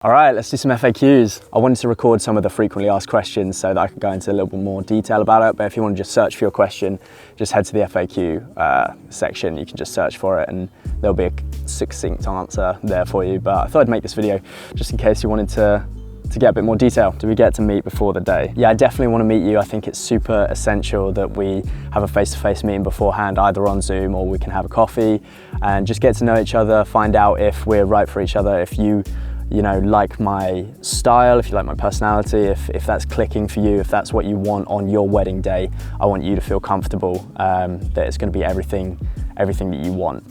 All right, let's do some FAQs. I wanted to record some of the frequently asked questions so that I could go into a little bit more detail about it. But if you want to just search for your question, just head to the FAQ section. You can just search for it and there'll be a succinct answer there for you. But I thought I'd make this video just in case you wanted to get a bit more detail. Do we get to meet before the day? Yeah, I definitely want to meet you. I think it's super essential that we have a face-to-face meeting beforehand, either on Zoom or we can have a coffee and just get to know each other, find out if we're right for each other, if you like my style, if you like my personality, if that's clicking for you, if that's what you want on your wedding day. I want you to feel comfortable that it's going to be everything that you want.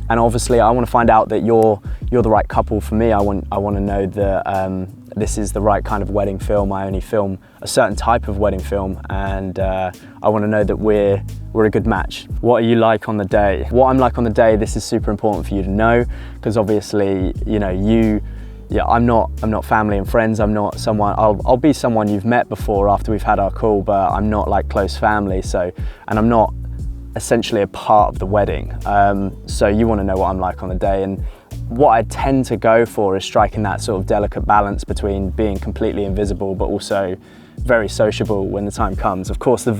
And obviously I want to find out that you're the right couple for me. I want to know that this is the right kind of wedding film. I only film a certain type of wedding film, and I want to know that we're a good match. What are you like on the day? What I'm like on the day, this is super important for you to know, because obviously, I'm not family and friends. I'm not someone, I'll be someone you've met before after we've had our call, but I'm not like close family. And I'm not essentially a part of the wedding. So you want to know what I'm like on the day. And what I tend to go for is striking that sort of delicate balance between being completely invisible, but also very sociable when the time comes. Of course, the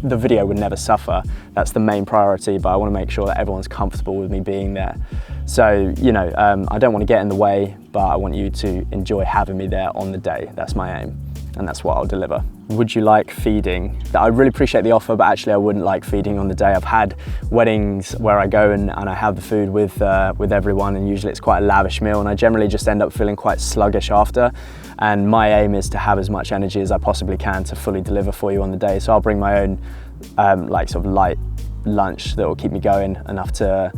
video would never suffer. That's the main priority, but I want to make sure that everyone's comfortable with me being there. So, I don't want to get in the way, but I want you to enjoy having me there on the day. That's my aim, and that's what I'll deliver. Would you like feeding? I really appreciate the offer, but actually I wouldn't like feeding on the day. I've had weddings where I go and I have the food with everyone, and usually it's quite a lavish meal, and I generally just end up feeling quite sluggish after. And my aim is to have as much energy as I possibly can to fully deliver for you on the day. So I'll bring my own sort of light lunch that will keep me going enough to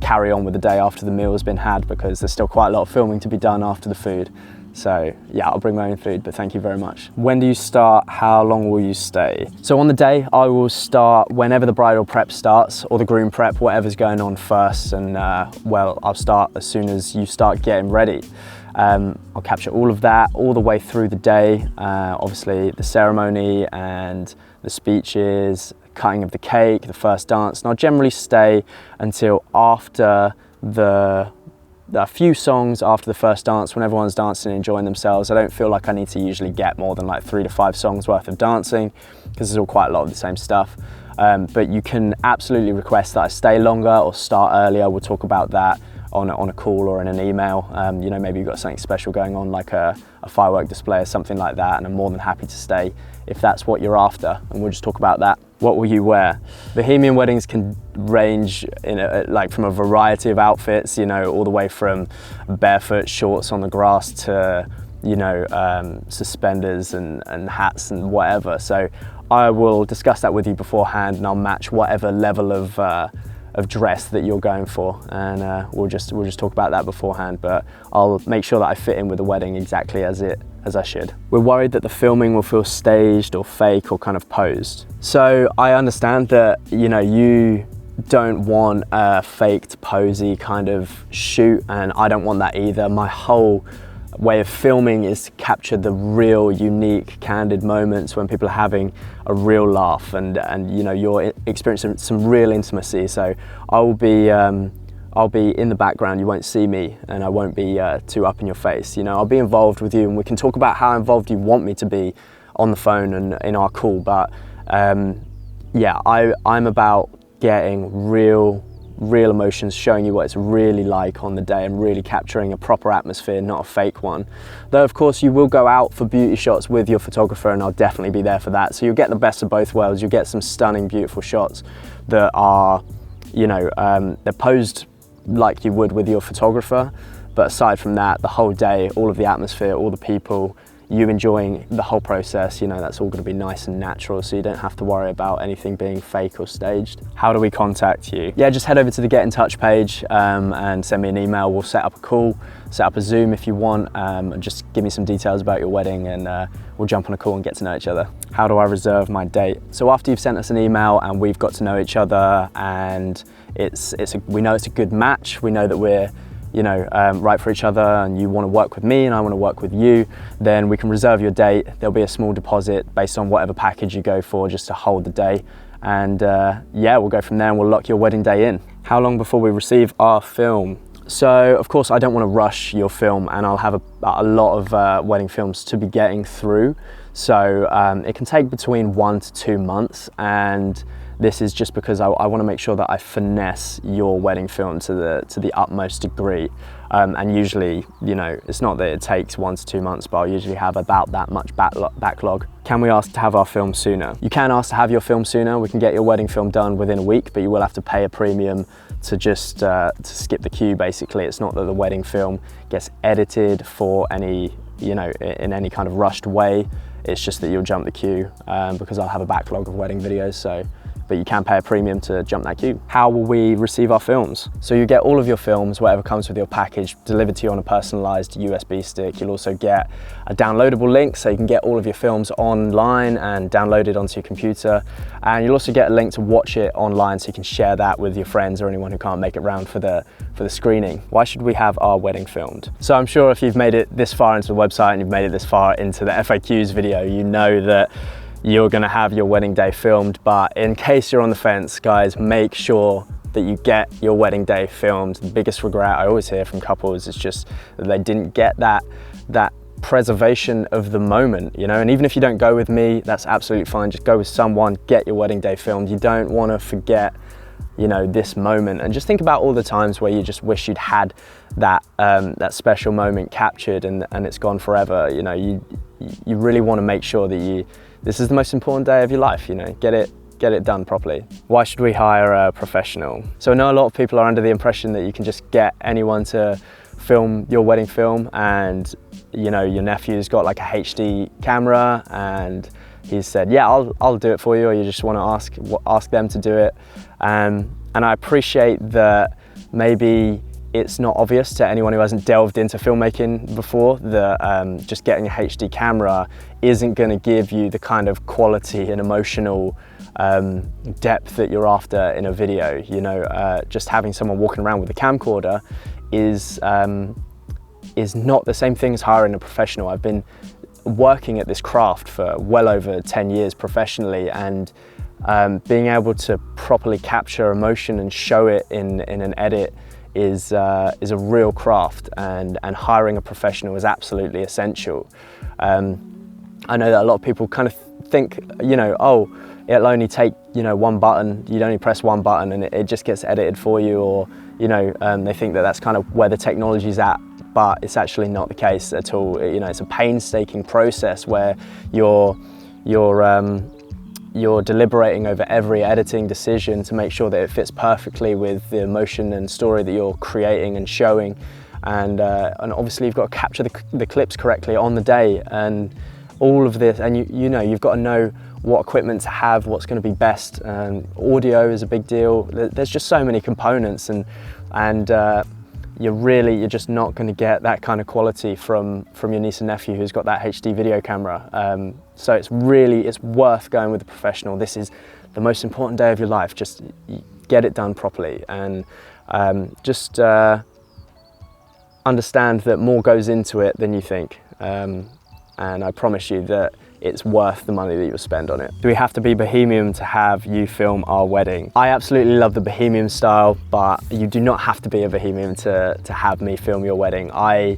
carry on with the day after the meal has been had, because there's still quite a lot of filming to be done after the food. So yeah, I'll bring my own food, but thank you very much. When do you start? How long will you stay? So on the day, I will start whenever the bridal prep starts, or the groom prep, whatever's going on first. And I'll start as soon as you start getting ready. I'll capture all of that all the way through the day. Obviously the ceremony and the speeches, cutting of the cake, the first dance, and I'll generally stay until after a few songs after the first dance, when everyone's dancing and enjoying themselves. I don't feel like I need to usually get more than like 3 to 5 songs worth of dancing, because there's all quite a lot of the same stuff. But you can absolutely request that I stay longer or start earlier. We'll talk about that on a call or in an email. Maybe you've got something special going on, like a firework display or something like that, and I'm more than happy to stay if that's what you're after, and we'll just talk about that. What will you wear? Bohemian weddings can range from a variety of outfits, all the way from barefoot shorts on the grass to suspenders and hats and whatever. So I will discuss that with you beforehand, and I'll match whatever level of dress that you're going for, and we'll just talk about that beforehand. But I'll make sure that I fit in with the wedding exactly as I should. We're worried that the filming will feel staged or fake or kind of posed. So I understand that you don't want a faked, posy kind of shoot, and I don't want that either. My whole way of filming is to capture the real, unique, candid moments when people are having a real laugh and you're experiencing some real intimacy. So I'll be in the background. You won't see me, and I won't be too up in your face. I'll be involved with you, and we can talk about how involved you want me to be on the phone and in our call. But I'm about getting real emotions, showing you what it's really like on the day, and really capturing a proper atmosphere, not a fake one. Though of course you will go out for beauty shots with your photographer, and I'll definitely be there for that. So you'll get the best of both worlds. You'll get some stunning, beautiful shots that are, they're posed like you would with your photographer. But aside from that, the whole day, all of the atmosphere, all the people, you enjoying the whole process, that's all going to be nice and natural, so you don't have to worry about anything being fake or staged. How do we contact you? Yeah, just head over to the Get in Touch page and send me an email. We'll set up a call, set up a Zoom if you want, and just give me some details about your wedding, and we'll jump on a call and get to know each other. How do I reserve my date? So after you've sent us an email and we've got to know each other, and we know it's a good match, we know that we're right for each other, and you want to work with me and I want to work with you, then we can reserve your date. There'll be a small deposit based on whatever package you go for, just to hold the day. And we'll go from there, and we'll lock your wedding day in. How long before we receive our film? So of course I don't want to rush your film, and I'll have a lot of wedding films to be getting through. So it can take between 1 to 2 months, and this is just because I want to make sure that I finesse your wedding film to the utmost degree. And usually, you know, it's not that it takes 1 to 2 months, but I'll usually have about that much backlog. Can we ask to have our film sooner? You can ask to have your film sooner. We can get your wedding film done within a week, but you will have to pay a premium to just to skip the queue. Basically, it's not that the wedding film gets edited for any, you know, in any kind of rushed way. It's just that you'll jump the queue because I'll have a backlog of wedding videos. So. But you can pay a premium to jump that queue. How will we receive our films? So you get all of your films, whatever comes with your package, delivered to you on a personalized USB stick. You'll also get a downloadable link, so you can get all of your films online and download it onto your computer. And you'll also get a link to watch it online, so you can share that with your friends or anyone who can't make it round for the screening. Why should we have our wedding filmed? So I'm sure if you've made it this far into the website and you've made it this far into the FAQs video, you know that you're gonna have your wedding day filmed, but in case you're on the fence, guys, make sure that you get your wedding day filmed. The biggest regret I always hear from couples is just that they didn't get that preservation of the moment, you know. And even if you don't go with me, that's absolutely fine. Just go with someone, get your wedding day filmed. You don't want to forget, you know, this moment. And just think about all the times where you just wish you'd had that special moment captured and it's gone forever. You know, you really want to make sure that this is the most important day of your life, you know, get it done properly. Why should we hire a professional? So I know a lot of people are under the impression that you can just get anyone to film your wedding film, and you know, your nephew's got like a HD camera and he said, yeah, I'll do it for you, or you just want to ask them to do it. And I appreciate that maybe it's not obvious to anyone who hasn't delved into filmmaking before that just getting a HD camera isn't going to give you the kind of quality and emotional depth that you're after in a video. You know, just having someone walking around with a camcorder is not the same thing as hiring a professional. I've been working at this craft for well over 10 years professionally, and being able to properly capture emotion and show it in an edit is a real craft, and hiring a professional is absolutely essential. I know that a lot of people kind of think, you know, oh, it'll only take, you know, one button, you'd only press one button and it just gets edited for you, or, you know, they think that that's kind of where the technology's at, but it's actually not the case at all. You know, it's a painstaking process where you're deliberating over every editing decision to make sure that it fits perfectly with the emotion and story that you're creating and showing. And obviously you've got to capture the clips correctly on the day and all of this. And you know, you've got to know what equipment to have, what's going to be best. Audio is a big deal. There's just so many components, and you're just not going to get that kind of quality from your niece and nephew who's got that HD video camera. So it's worth going with a professional. This is the most important day of your life. Just get it done properly, and just understand that more goes into it than you think. And I promise you that it's worth the money that you'll spend on it. Do we have to be Bohemian to have you film our wedding? I absolutely love the Bohemian style, but you do not have to be a Bohemian to have me film your wedding. I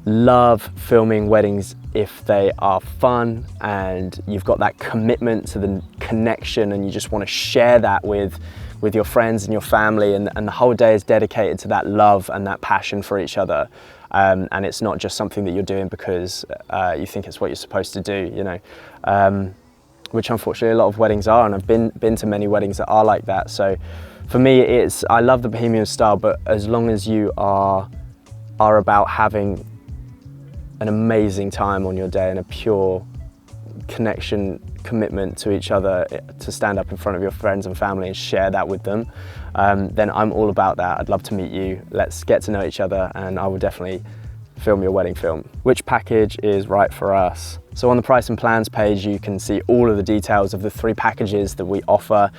love filming weddings if they are fun and you've got that commitment to the connection and you just want to share that with your friends and your family, and the whole day is dedicated to that love and that passion for each other. And it's not just something that you're doing because you think it's what you're supposed to do, you know, which unfortunately a lot of weddings are, and I've been to many weddings that are like that. So for me, I love the Bohemian style, but as long as you are about having an amazing time on your day and a pure commitment to each other, to stand up in front of your friends and family and share that with them, then I'm all about that. I'd love to meet you. Let's get to know each other, and I will definitely film your wedding film. Which package is right for us? So on the price and plans page, you can see all of the details of the 3 packages that we offer.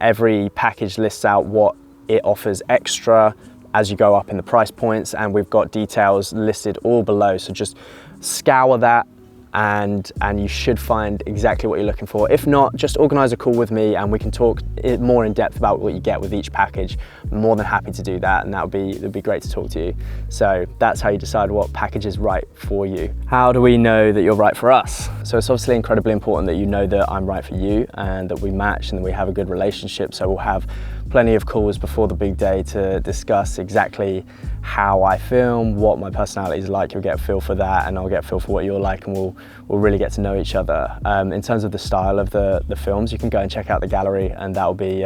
Every package lists out what it offers extra as you go up in the price points, and we've got details listed all below. So just scour that, and you should find exactly what you're looking for. If not, just organise a call with me and we can talk more in depth about what you get with each package. I'm more than happy to do that, and it'd be great to talk to you. So that's how you decide what package is right for you. How do we know that you're right for us? So it's obviously incredibly important that you know that I'm right for you and that we match and that we have a good relationship. So we'll have plenty of calls before the big day to discuss exactly how I film, what my personality is like. You'll get a feel for that, and I'll get a feel for what you're like, and we'll really get to know each other. In terms of the style of the films, you can go and check out the gallery, and that'll be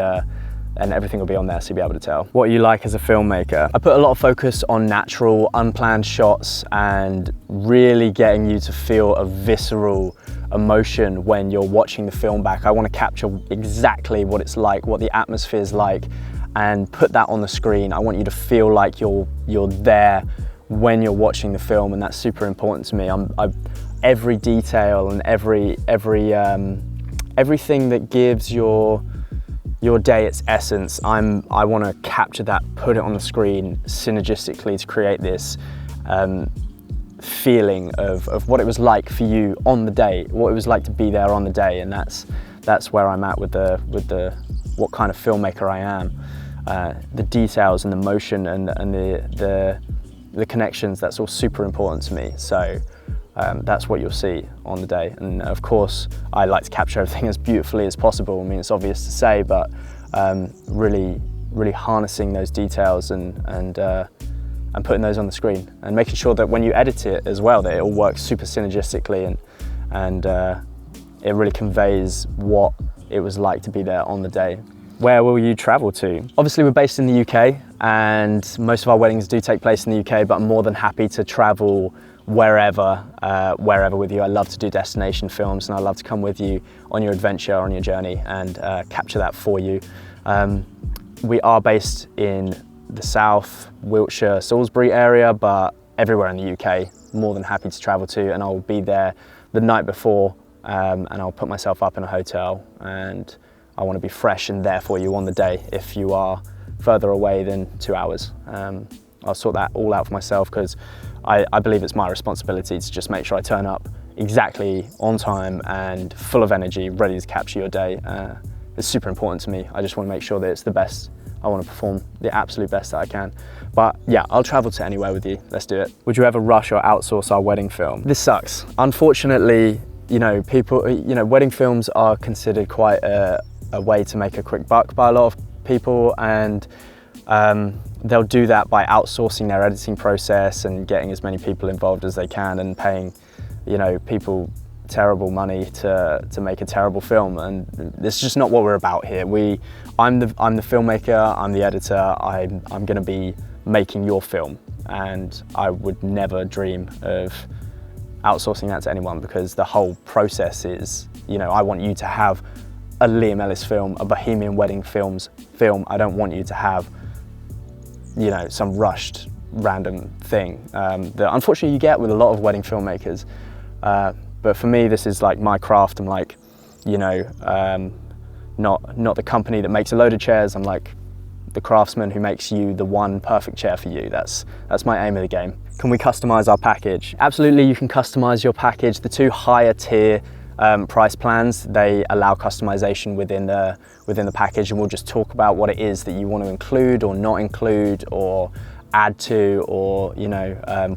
and everything will be on there, so you'll be able to tell. What are you like as a filmmaker? I put a lot of focus on natural, unplanned shots and really getting you to feel a visceral emotion when you're watching the film back. I want to capture exactly what it's like, what the atmosphere is like, and put that on the screen. I want you to feel like you're there when you're watching the film, and that's super important to me. Every detail and everything that gives your day its essence, I want to capture that, put it on the screen synergistically to create this feeling of what it was like for you on the day, what it was like to be there on the day, and that's where I'm at with what kind of filmmaker I am. The details and the motion and the connections, that's all super important to me. So that's what you'll see on the day. And of course, I like to capture everything as beautifully as possible. I mean, it's obvious to say, but really harnessing those details and putting those on the screen and making sure that when you edit it as well, that it all works super synergistically and it really conveys what it was like to be there on the day. Where will you travel to? Obviously, we're based in the UK, and most of our weddings do take place in the UK, but I'm more than happy to travel wherever with you. I love to do destination films, and I love to come with you on your adventure, on your journey, and capture that for you. We are based in the South, Wiltshire, Salisbury area, but everywhere in the UK, more than happy to travel to, and I'll be there the night before, and I'll put myself up in a hotel, and I want to be fresh and there for you on the day. If you are further away than 2 hours, I'll sort that all out for myself, because I believe it's my responsibility to just make sure I turn up exactly on time and full of energy, ready to capture your day. It's super important to me. I just want to make sure that it's the best. I want to perform the absolute best that I can. But yeah, I'll travel to anywhere with you. Let's do it. Would you ever rush or outsource our wedding film? This sucks. Unfortunately, wedding films are considered quite a way to make a quick buck by a lot of people, and they'll do that by outsourcing their editing process and getting as many people involved as they can and paying, people terrible money to make a terrible film. And this is just not what we're about here. I'm the filmmaker, I'm the editor, I'm going to be making your film, and I would never dream of outsourcing that to anyone, because the whole process is, I want you to have a Liam Ellis film, a Bohemian wedding film. I don't want you to have, some rushed random thing that unfortunately you get with a lot of wedding filmmakers. But for me, this is like my craft. I'm like, not the company that makes a load of chairs. I'm like the craftsman who makes you the one perfect chair for you. That's my aim of the game. Can we customize our package? Absolutely, you can customize your package. The two higher tier price plans, they allow customization within the package, and we'll just talk about what it is that you want to include or not include or add to, or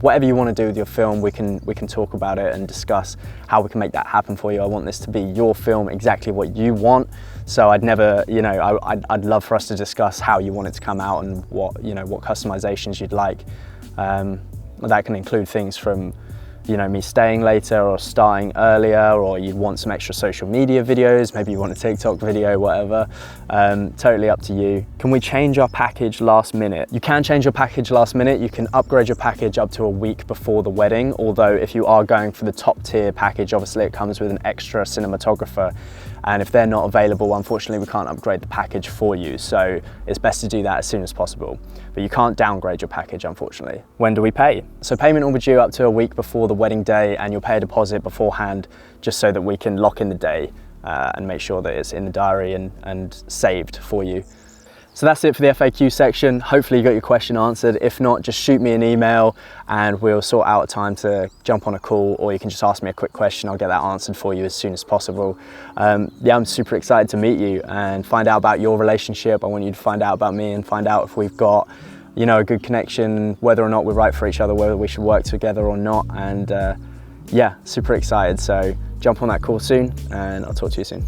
whatever you want to do with your film. We can talk about it and discuss how we can make that happen for you. I want this to be your film, exactly what you want. So I'd never, I'd love for us to discuss how you want it to come out and what customizations you'd like. That can include things from me staying later or starting earlier, or you want some extra social media videos, maybe you want a TikTok video, whatever. Totally up to you. Can we change our package last minute? You can change your package last minute. You can upgrade your package up to a week before the wedding, although if you are going for the top tier package, obviously it comes with an extra cinematographer, and if they're not available, unfortunately we can't upgrade the package for you, so it's best to do that as soon as possible. But you can't downgrade your package, unfortunately. When do we pay? So payment will be due up to a week before the wedding day, and you'll pay a deposit beforehand just so that we can lock in the day and make sure that it's in the diary and saved for you. So that's it for the FAQ section. Hopefully you got your question answered. If not, just shoot me an email and we'll sort out a time to jump on a call, or you can just ask me a quick question. I'll get that answered for you as soon as possible. Yeah, I'm super excited to meet you and find out about your relationship. I want you to find out about me and find out if we've got, you know, a good connection, whether or not we're right for each other, whether we should work together or not. And yeah, super excited. So jump on that call soon and I'll talk to you soon.